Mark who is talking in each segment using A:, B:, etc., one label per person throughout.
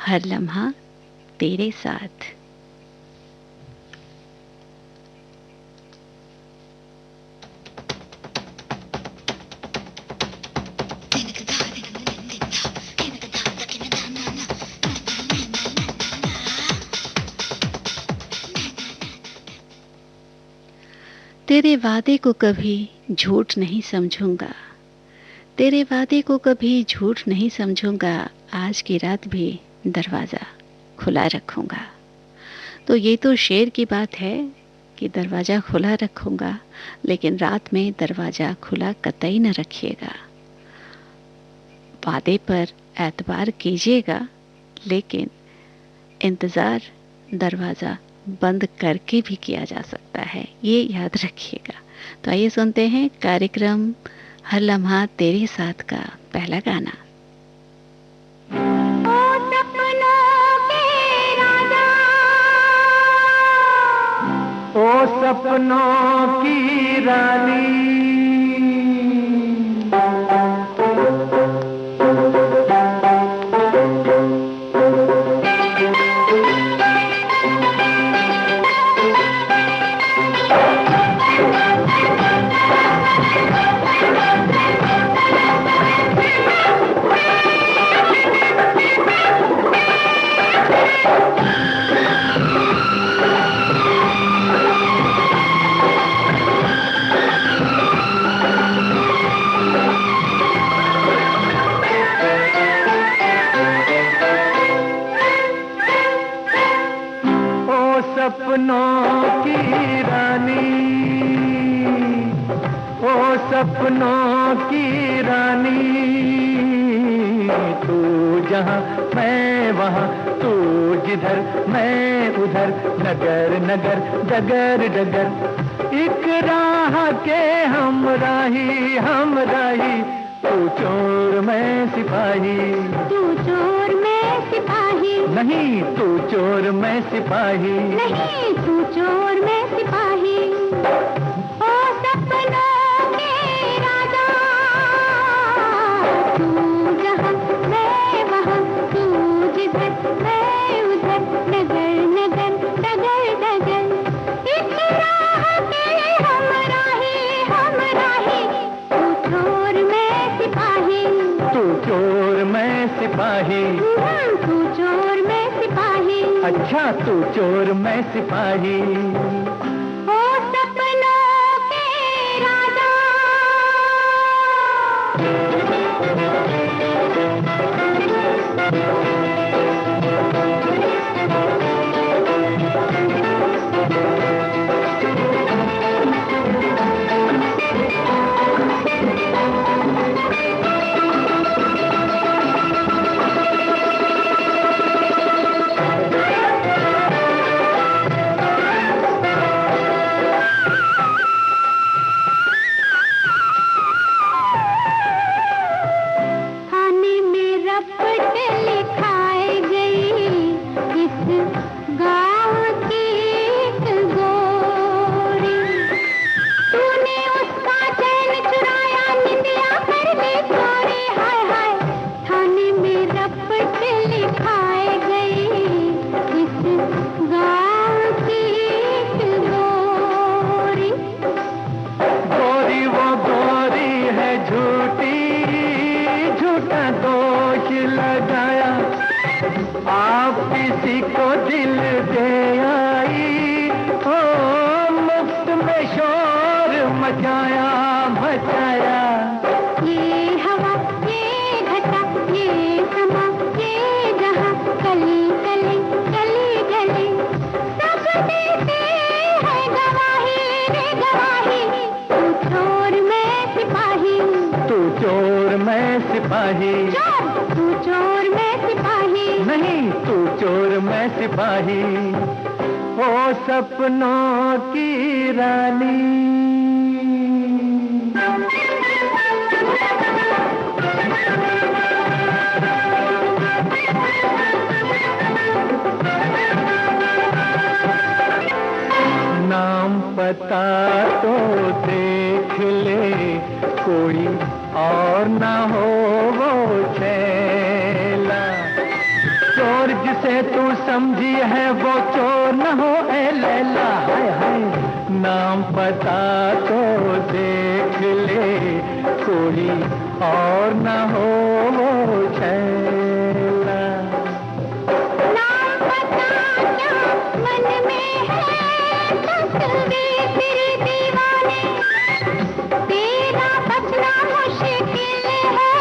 A: हर लम्हा तेरे साथ। तेरे वादे को कभी झूठ नहीं समझूंगा, तेरे वादे को कभी झूठ नहीं समझूंगा, आज की रात भी दरवाज़ा खुला रखूंगा। तो ये तो शेर की बात है कि दरवाज़ा खुला रखूंगा, लेकिन रात में दरवाज़ा खुला कतई न रखिएगा। वादे पर एतबार कीजिएगा, लेकिन इंतज़ार दरवाज़ा बंद करके भी किया जा सकता है, ये याद रखिएगा। तो आइए सुनते हैं कार्यक्रम हर लम्हा तेरे साथ का पहला गाना।
B: ओ सपनों की रानी, सपनों की रानी, ओ सपनों की रानी, तू जहाँ मैं वहाँ, तू जिधर मैं उधर, नगर नगर डगर डगर, एक राह के हमराही हमराही, तू चोर मैं सिपाही,
C: तू चोर मैं सिपाही,
B: नहीं तू चोर मैं सिपाही,
C: नहीं तू चोर मैं सिपाही। ओ सपनों के राजा, तू जहाँ मैं वहाँ, तू जिधर मैं उधर, नगर नगर डगर डगर, इस राह के हमराही हमराही, तू चोर मैं सिपाही,
B: तू चोर मैं सिपाही,
C: तू चोर मैं सिपाही,
B: अच्छा तू चोर मैं सिपाही।
C: ओ सपनों के राजा।
B: आप किसी को दिल दे आई हो, मुफ्त में शोर मचाया मचाया।
C: ये हवा ये घटा ये समा ये जहां, कली कली गली गली, सब देते हैं गवाही रे गवाही, तू चोर मैं सिपाही,
B: तू चोर मैं सिपाही,
C: तू चोर मैं सिपाही,
B: नहीं तू चोर मैं सिपाही। ओ सपनों की रानी, नाम पता तो देख ले, कोई और ना हो वो छैला, चोर जिसे तू समझी है वो चोर न हो ए लैला, हाय हाय नाम पता तो देख ले, कोई और न हो वो छैला।
C: नाम पता क्या मन में है तस्वीर तेरे दीवाने, तेरा बचना मुश्किल है,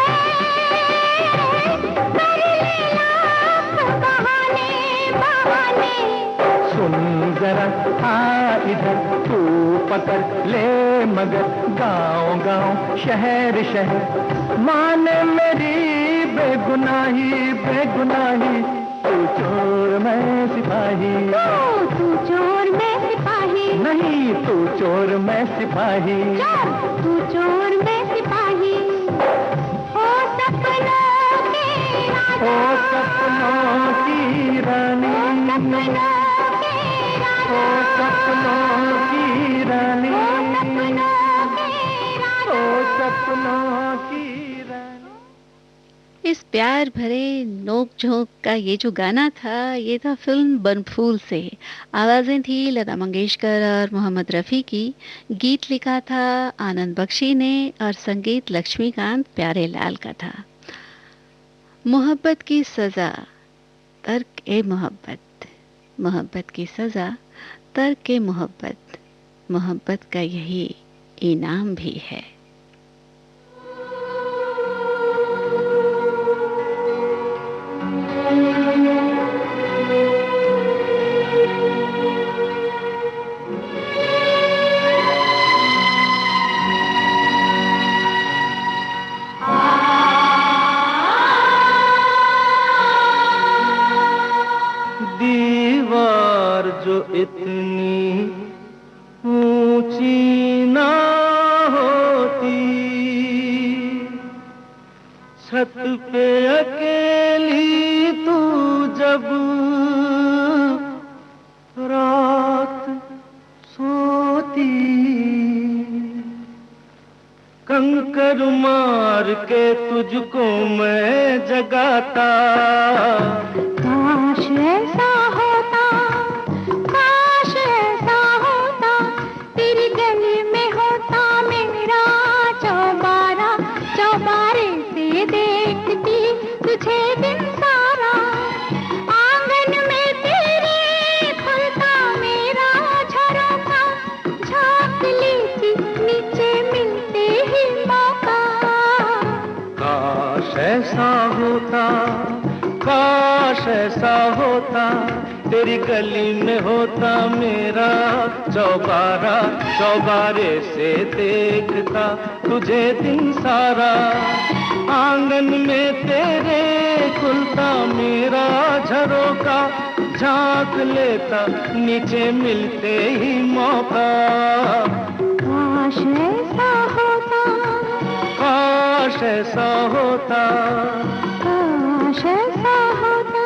C: कर ले लाख बहाने बहाने।
B: सुन जरा आ इधर तू पकड़ ले मगर, गाँव गाँव शहर शहर माने मेरी बेगुनाही बेगुनाही, तू चोर मैं सिपाही,
C: तू चोर मैं सिपाही,
B: नहीं तू चोर मैं सिपाही,
C: तू चोर मैं सिपाही। ओ सपनों के राजा,
B: ओ सपनों की रानी,
C: सपनों के राजा,
B: ओ सपनों की रानी,
C: सपनों के राजा।
B: ओ सपनों की रानी।
A: इस प्यार भरे नोक झोंक का ये जो गाना था, ये था फिल्म बनफूल से। आवाज़ें थी लता मंगेशकर और मोहम्मद रफ़ी की। गीत लिखा था आनंद बख्शी ने और संगीत लक्ष्मीकांत प्यारेलाल का था। मोहब्बत की सज़ा तर्क ए मोहब्बत, मोहब्बत की सज़ा तर्क ए मोहब्बत, मोहब्बत का यही इनाम भी है।
B: दीवार जो इतनी ऊंची ना होती, छत पे अकेली तू जब रात सोती, कंकर मार के तुझको मैं जगाता,
C: काश ऐसा होता, काश ऐसा होता, तेरी गली में होता मेरा चौबारा, चौबारे से देखती तुझे दिन सारा, आंगन में तेरे खुलता मेरा झरोखा, झांक लेती नीचे मिलते ही मौका।
B: काश ऐसा होता, काश ऐसा होता, तेरी गली में होता मेरा चौबारा, चौबारे से देखता तुझे दिन सारा, आंगन में तेरे खुलता मेरा झरोका, झांक लेता नीचे मिलते ही मौका।
C: काश ऐसा होता,
B: काश ऐसा होता,
C: काश ऐसा होता।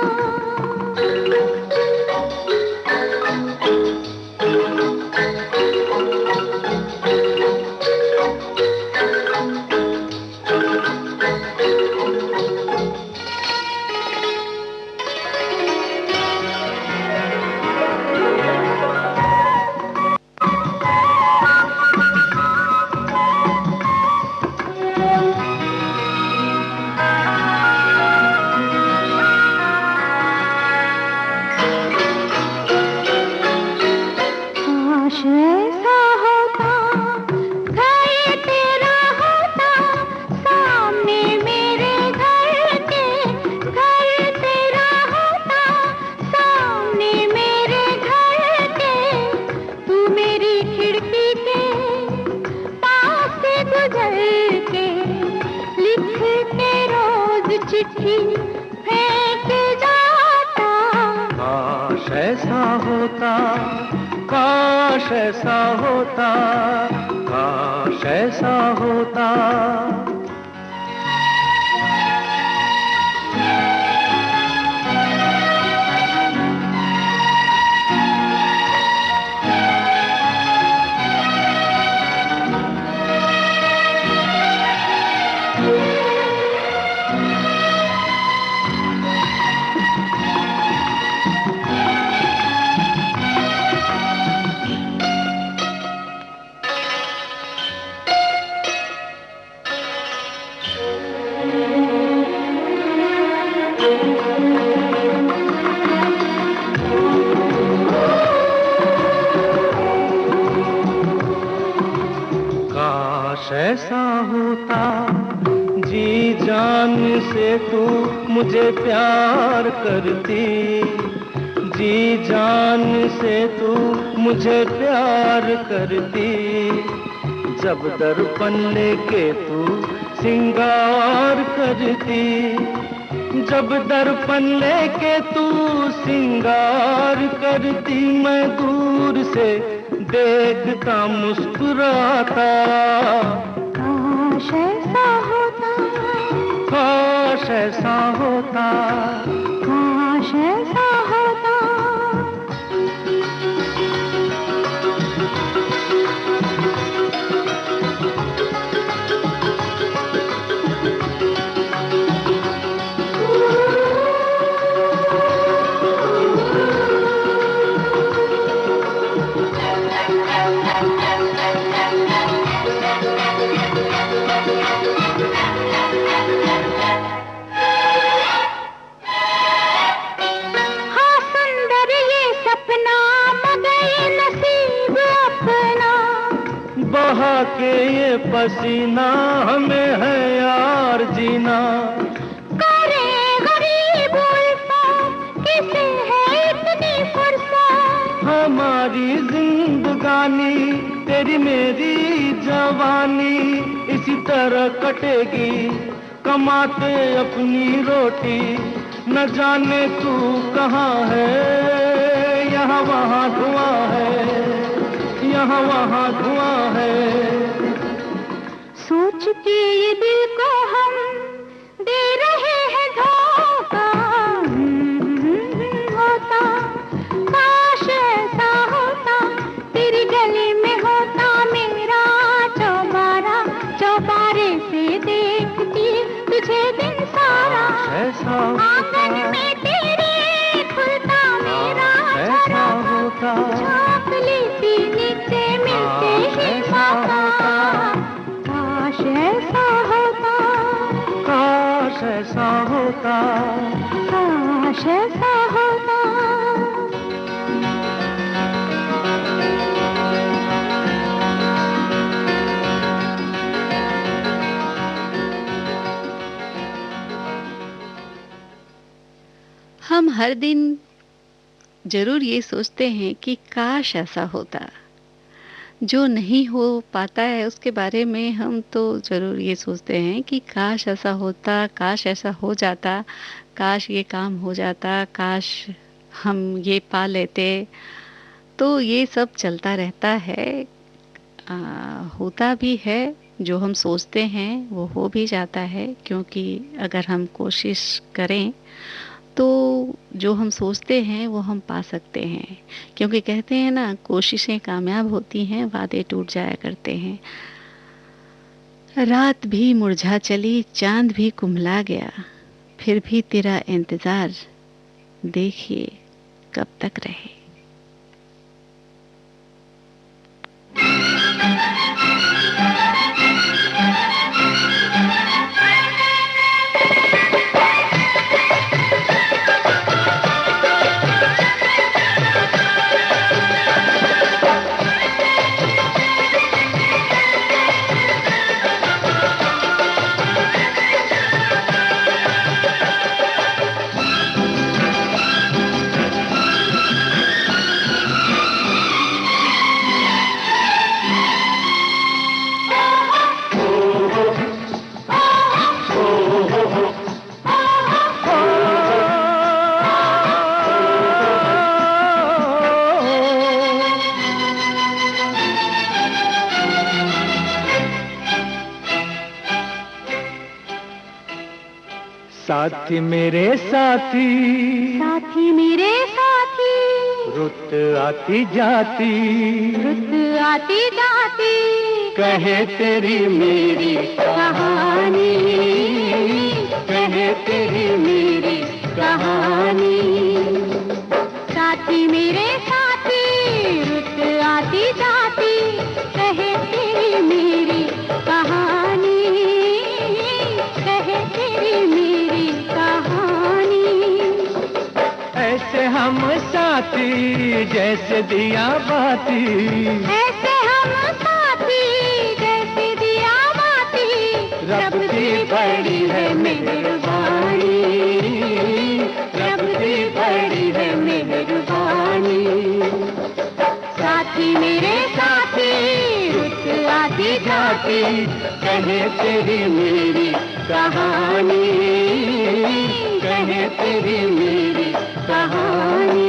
C: काश ऐसा होता, घर तेरा होता, सामने मेरे घर के, घर तेरा होता, सामने मेरे घर के, तू मेरी खिड़की के पास से गुजर के, लिख के रोज चिट्ठी फेंक जाता।
B: काश ऐसा होता, काश ऐसा होता, काश ऐसा होता। तू मुझे प्यार करती, जी जान से तू मुझे प्यार करती। जब दर्पण लेके तू सिंगार करती, जब दर्पण लेके तू सिंगार करती, मैं दूर से देखता मुस्कुराता।
C: काश ऐसा होता,
B: काश ऐसा होता,
C: काश ऐसा होता।
B: बहा के ये पसीना हमें है यार जीना।
C: करे गरीब उल्फा, किसे है इतनी फुर्सत।
B: हमारी जिंदगानी तेरी मेरी जवानी इसी तरह कटेगी, कमाते अपनी रोटी। न जाने तू कहाँ है, यहाँ वहाँ धुआं है, यहाँ वहाँ धुआं है।
C: सोच के ये दिल को हम दे रहे हैं धोखा। होता काश ऐसा होता, तेरी गली में होता मेरा चौबारा। चौबारे से देखती तुझे दिन सारा, आंगन में तेरे खुलता मेरा झरोखा। झाँक लेती नीचे मिलते ही मौका। काश ऐसा होता,
B: काश ऐसा होता,
C: काश ऐसा होता।
A: हम हर दिन जरूर ये सोचते हैं कि काश ऐसा होता। जो नहीं हो पाता है उसके बारे में हम तो ज़रूर ये सोचते हैं कि काश ऐसा होता, काश ऐसा हो जाता, काश ये काम हो जाता, काश हम ये पा लेते। तो ये सब चलता रहता है, होता भी है। जो हम सोचते हैं वो हो भी जाता है, क्योंकि अगर हम कोशिश करें तो जो हम सोचते हैं वो हम पा सकते हैं। क्योंकि कहते हैं ना, कोशिशें कामयाब होती हैं, वादे टूट जाया करते हैं। रात भी मुरझा चली, चांद भी कुम्हला गया, फिर भी तेरा इंतज़ार देखिए कब तक रहे।
B: साथी मेरे साथी,
C: साथी मेरे साथी,
B: रुत आती जाती,
C: रुत आती जाती,
B: कहे तेरी मेरी
C: कहानी,
B: कहे तेरी मेरी कहानी।
C: साथी मेरे साथी, रुत आती जाती, कहे तेरी मेरी कहानी, कहे तेरी मेरी कहानी।
B: ऐसे हम साथी जैसे दिया बाती,
C: ऐसे हम साथी जैसे दिया बाती,
B: रब की बड़ी है मेहरबानी, रब की बड़ी है मेहरबानी।
C: साथी मेरे साथी रुत आती जाती,
B: कहे तेरी मेरी कहानी, कहे तेरी मेरी कहानी।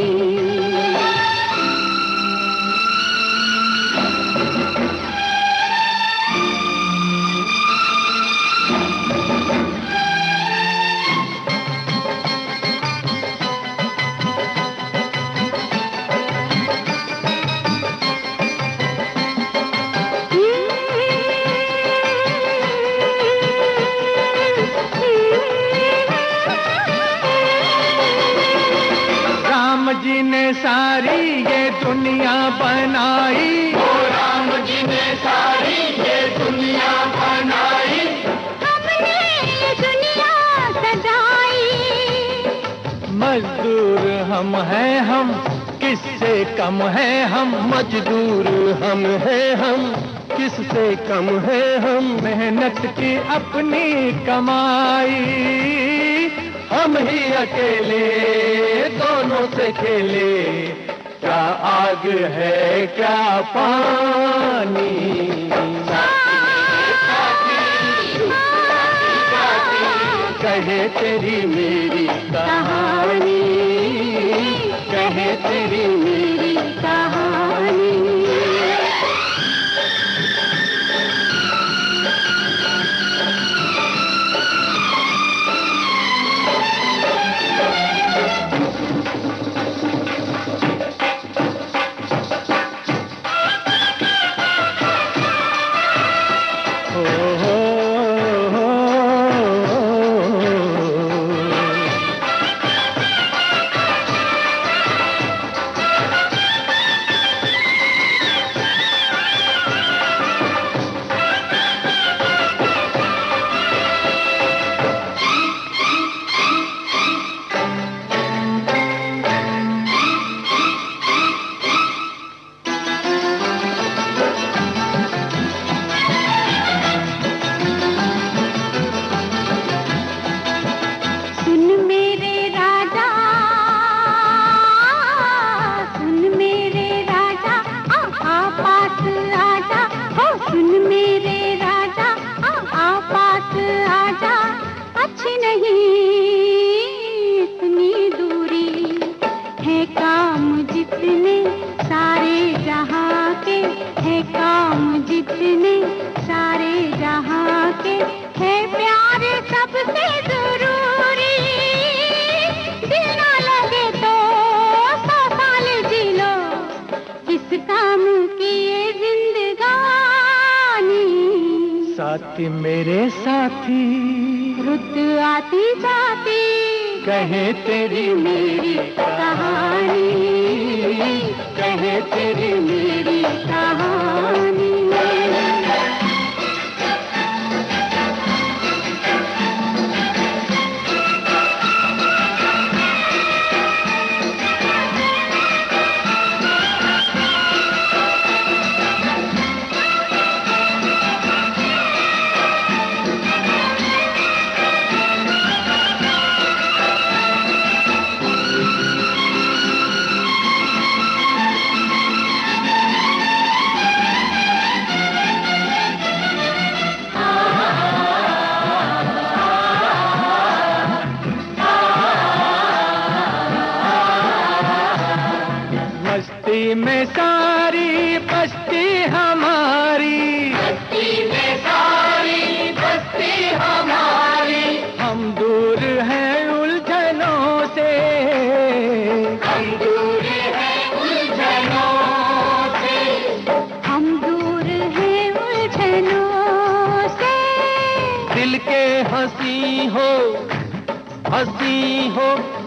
B: जी ने सारी ये दुनिया बनाई, ओ राम जी ने सारी ये दुनिया बनाई,
C: हमने ये दुनिया सजाई।
B: मजदूर हम हैं हम, किससे कम है हम, मजदूर हम हैं हम, किससे कम है हम। मेहनत की अपनी कमाई, हम ही अकेले दोनों से खेले, क्या आग है क्या पानी। कहे तेरी मेरी कहानी, कहे तेरी मेरी कहानी। साथी मेरे साथी
C: रुत आती जाती,
B: कहे तेरी मेरी कहानी, कहे तेरी मेरी कहानी। बस्ती में सारी बस्ती हमारी,
C: बस्ती में सारी बस्ती हमारी,
B: हम दूर हैं उलझनों से,
C: हम दूर हैं उलझनों से, हम दूर हैं उलझनों से।
B: दिल के हंसी हो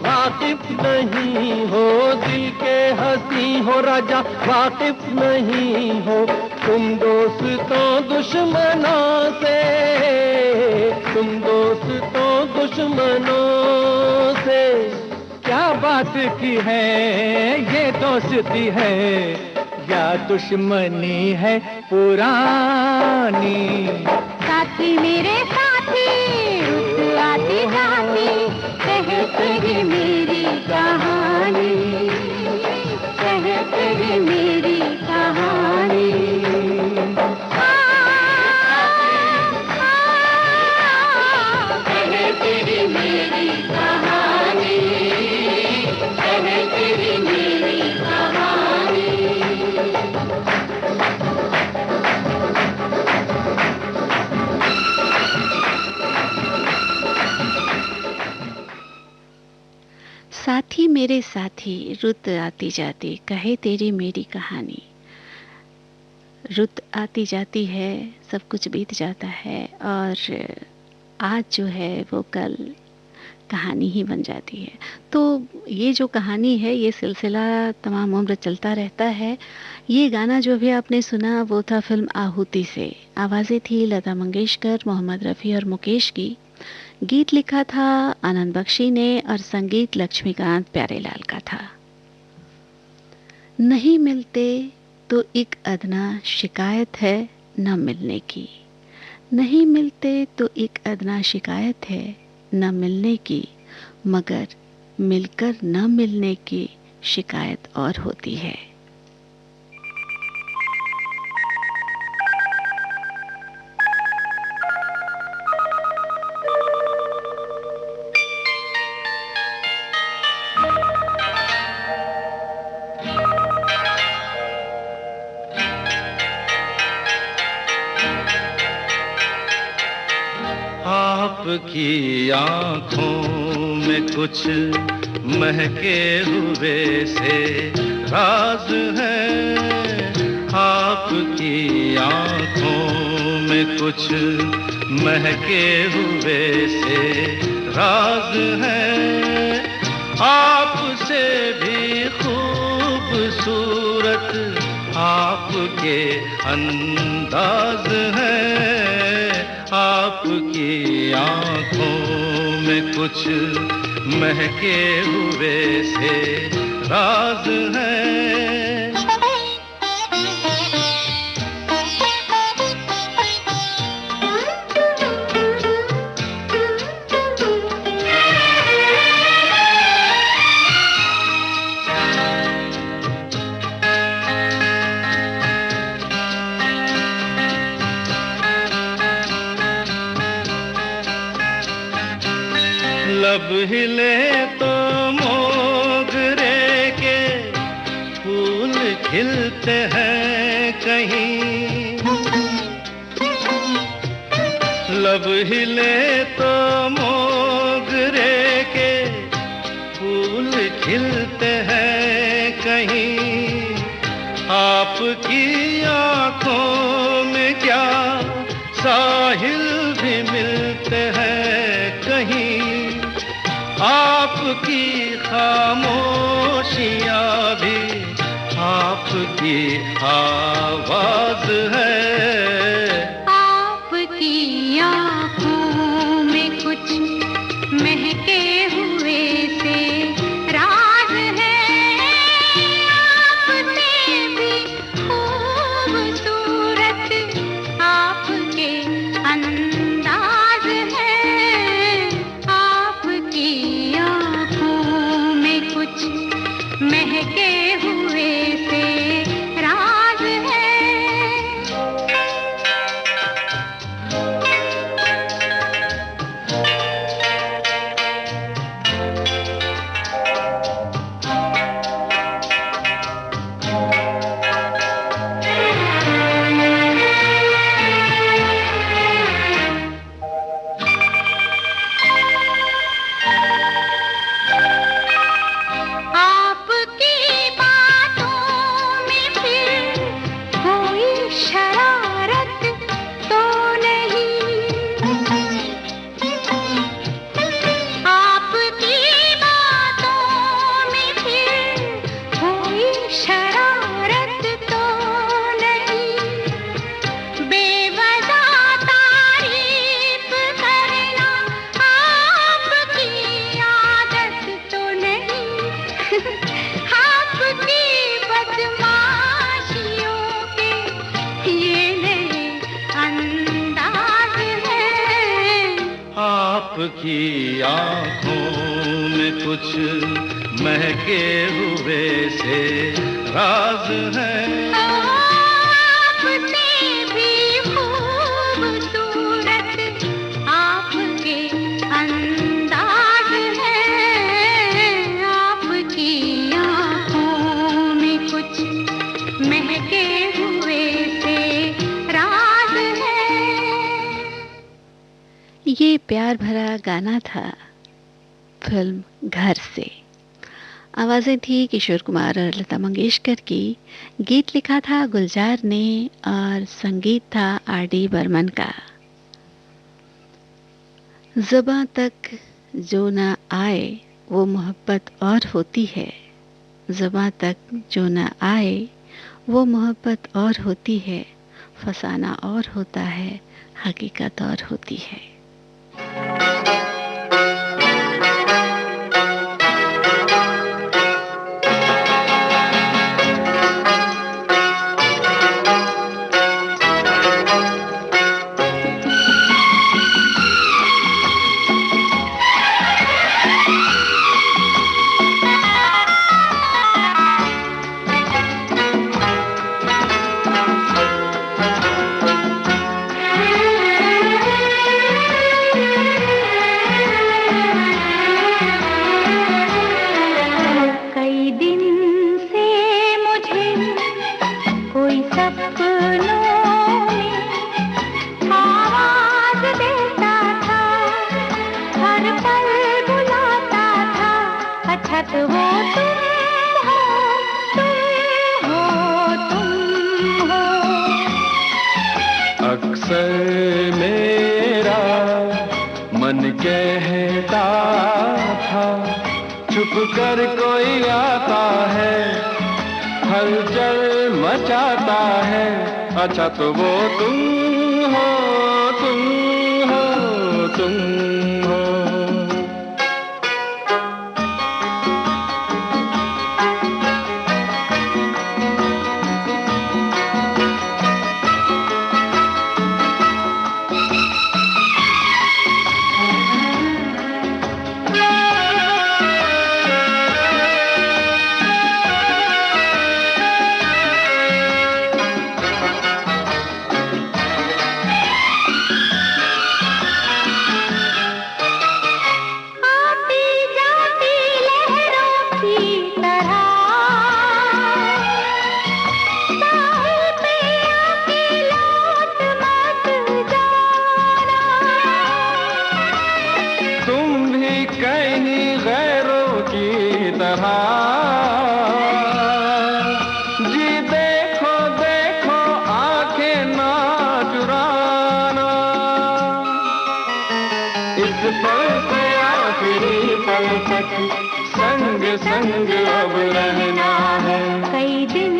B: वाकिफ नहीं हो, दिल के हंसी हो राजा वाकिफ नहीं हो। तुम दोस्तों दुश्मनों से, तुम दोस्तों दुश्मनों से क्या बात की है, ये दोस्ती है या दुश्मनी है पुरानी।
C: साथ साथी मेरे साथी रुत आती जाती कहते हैं मेरी कहानी, कहते हैं मेरी कहानी। कहते हैं मेरी कहानी, कहते हैं मेरी कहानी।
A: साथी मेरे साथी रुत आती जाती कहे तेरी मेरी कहानी। रुत आती जाती है, सब कुछ बीत जाता है और आज जो है वो कल कहानी ही बन जाती है। तो ये जो कहानी है ये सिलसिला तमाम उम्र चलता रहता है। ये गाना जो भी आपने सुना वो था फिल्म आहुति से। आवाज़ें थी लता मंगेशकर, मोहम्मद रफ़ी और मुकेश की। गीत लिखा था आनंद बख्शी ने और संगीत लक्ष्मीकांत प्यारेलाल का था। नहीं मिलते तो एक अदना शिकायत है न मिलने की, नहीं मिलते तो एक अदना शिकायत है न मिलने की, मगर मिलकर न मिलने की शिकायत और होती है।
B: आपकी आँखों में कुछ महके हुए से राज है, आपकी आँखों में कुछ महके हुए से राज है। आपसे भी खूबसूरत आपके अंदाज है, आपकी आँखों में कुछ महके हुए से राज है। लब हिले तो मोगरे के फूल खिलते हैं कहीं, लब हिले तो मोगरे के फूल खिलते हैं कहीं। आपकी आँखों में क्या साहिल भी मिलते हैं कहीं। आपकी खामोशियाँ भी आपकी आवाज है।
C: आपकी आँखों में कुछ महके हुए से राज है, आपसे भी खूबसूरत आपके अंदाज है। आपकी आँखों में कुछ महके हुए से राज है।
D: आपकी आंखों में कुछ महके हुए से राज है।
A: ये प्यार भरा गाना था फिल्म घर से। आवाज़ें थी किशोर कुमार और लता मंगेशकर की। गीत लिखा था गुलजार ने और संगीत था आर.डी. बर्मन का। ज़ुबां तक जो ना आए वो मोहब्बत और होती है, ज़ुबां तक जो ना आए वो मोहब्बत और होती है, फसाना और होता है, हकीकत और होती है।
B: कर कोई आता है, हलचल मचाता है, अच्छा तो वो तुम हो, तुम हो, तुम हो। संग संग अब रहना है।
C: कई दिन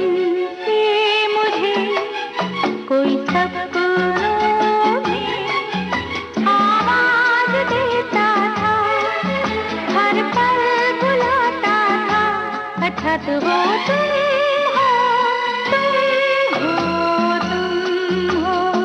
C: से मुझे कोई सपनों में आवाज देता था, हर पल बुलाता था, अच्छा तो वो तुम हो, तुम हो, तुम हो।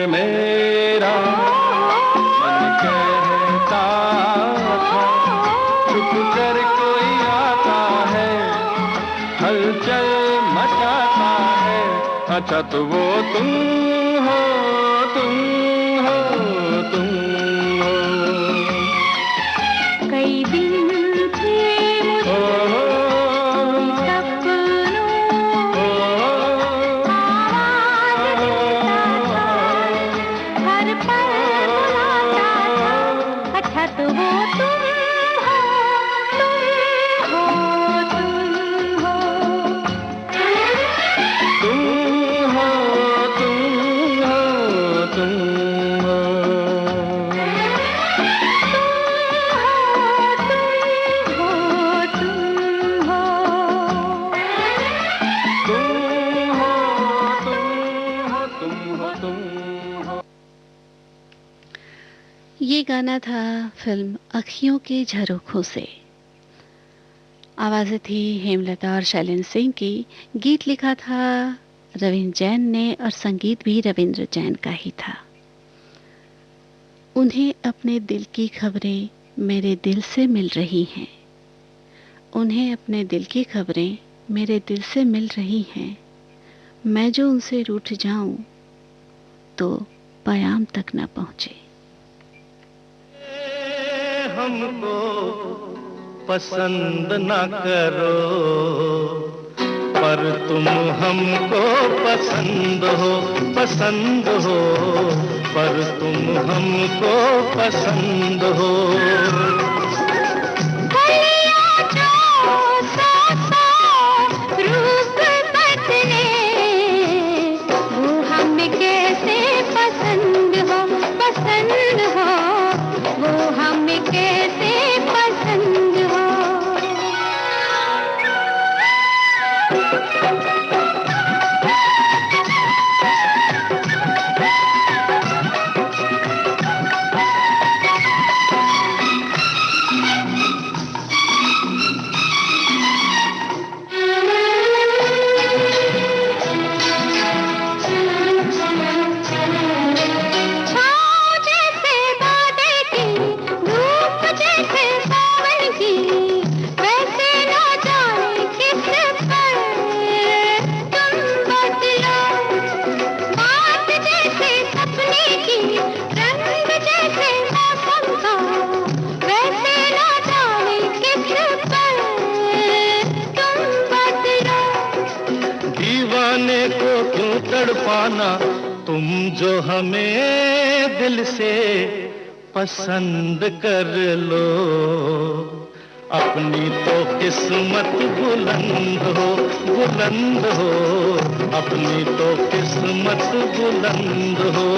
B: मेरा मन कहता था, छुप कर कोई आता है, हलचल मचाता है, अच्छा तो वो तुम हो, तुम हो, तुम हो।
A: ये गाना था फिल्म अखियों के झरोखों से। आवाज़ें थी हेमलता और शैलेंद्र सिंह की। गीत लिखा था रविंद्र जैन ने और संगीत भी रविंद्र जैन का ही था। उन्हें अपने दिल की खबरें मेरे दिल से मिल रही हैं। उन्हें अपने दिल की खबरें मेरे दिल से मिल रही हैं। मैं जो उनसे रूठ जाऊं तो पयाम तक न पहुंचे।
D: हमको पसंद न करो पर तुम हमको पसंद हो पर तुम हमको पसंद हो। पाना तुम जो हमें दिल से पसंद कर लो। अपनी तो किस्मत बुलंद हो अपनी तो किस्मत बुलंद हो।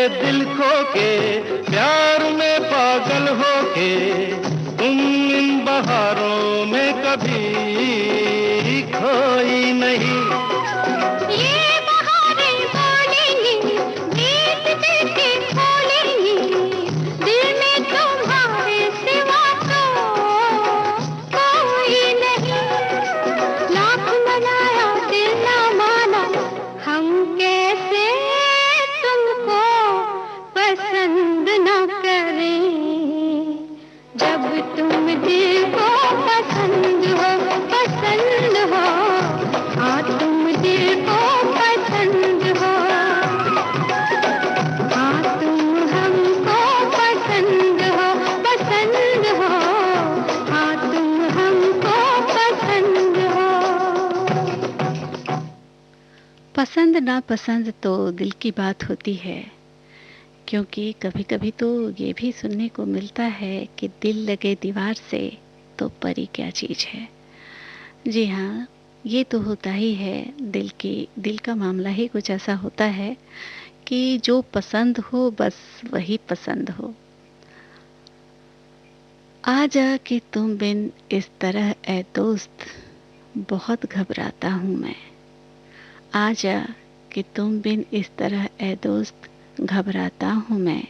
D: दिल खो के प्यार में पागल हो के तुम इन बहारों में कभी खोई नहीं।
C: ये बहारें बोलेंगी गीत जैसे खोलेंगी दिल में तुम्हारे सिवा तो कोई नहीं। लाख मनाया दिल ना माना हम कैसे पसंद न करें जब तुम दिल को पसंद हो हाँ तुम दिल को पसंद हो हाँ तुम हमको पसंद हो हाँ तुम हमको पसंद हो।
A: पसंद ना पसंद तो दिल की बात होती है, क्योंकि कभी कभी तो ये भी सुनने को मिलता है कि दिल लगे दीवार से तो परी क्या चीज़ है। जी हाँ, ये तो होता ही है। दिल का मामला ही कुछ ऐसा होता है कि जो पसंद हो बस वही पसंद हो। आजा कि तुम बिन इस तरह ए दोस्त बहुत घबराता हूँ मैं। आजा कि तुम बिन इस तरह ए दोस्त घबराता हूँ मैं,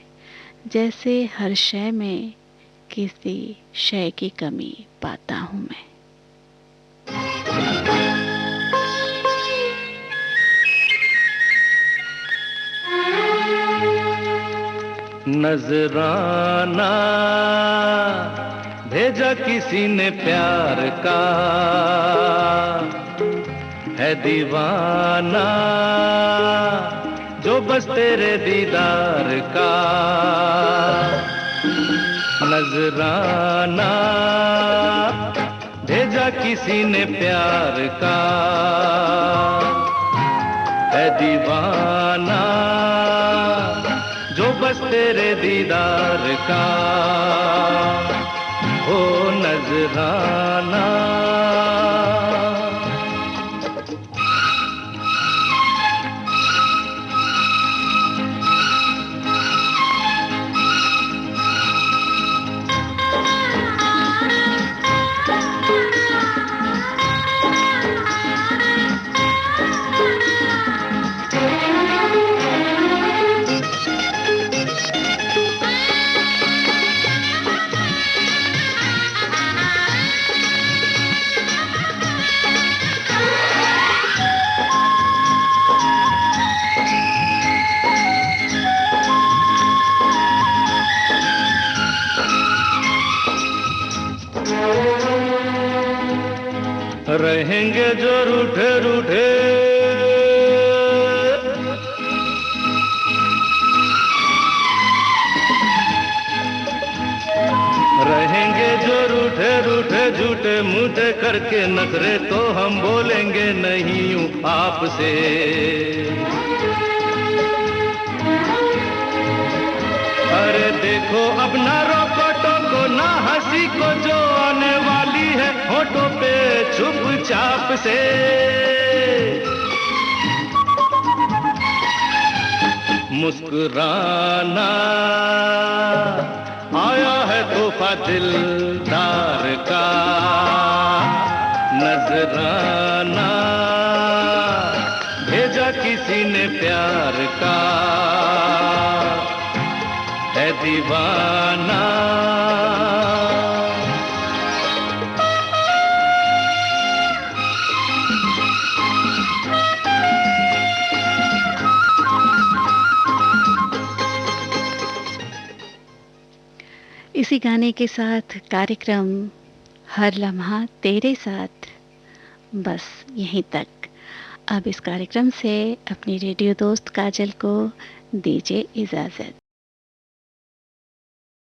A: जैसे हर शय में किसी शय की कमी पाता हूँ मैं।
D: नजराना भेजा किसी ने प्यार का है दीवाना जो बस तेरे दीदार का नजराना भेजा किसी ने प्यार का है दीवाना जो बस तेरे दीदार का हो नजराना। रहेंगे जो रूठे रूठे रहेंगे जो रूठे रूठे झूठे मूठे करके नखरे तो हम बोलेंगे नहीं यूं आपसे। अरे देखो अब ना रोको टोको ना हंसी को जो आने वाली है होठों पे चुपचाप से। मुस्कुराना आया है तोहफा दिलदार का नजराना भेजा किसी ने प्यार का है दीवाना।
A: इसी गाने के साथ कार्यक्रम हर लम्हा तेरे साथ बस यहीं तक। अब इस कार्यक्रम से अपनी रेडियो दोस्त काजल को दीजिए इजाज़त।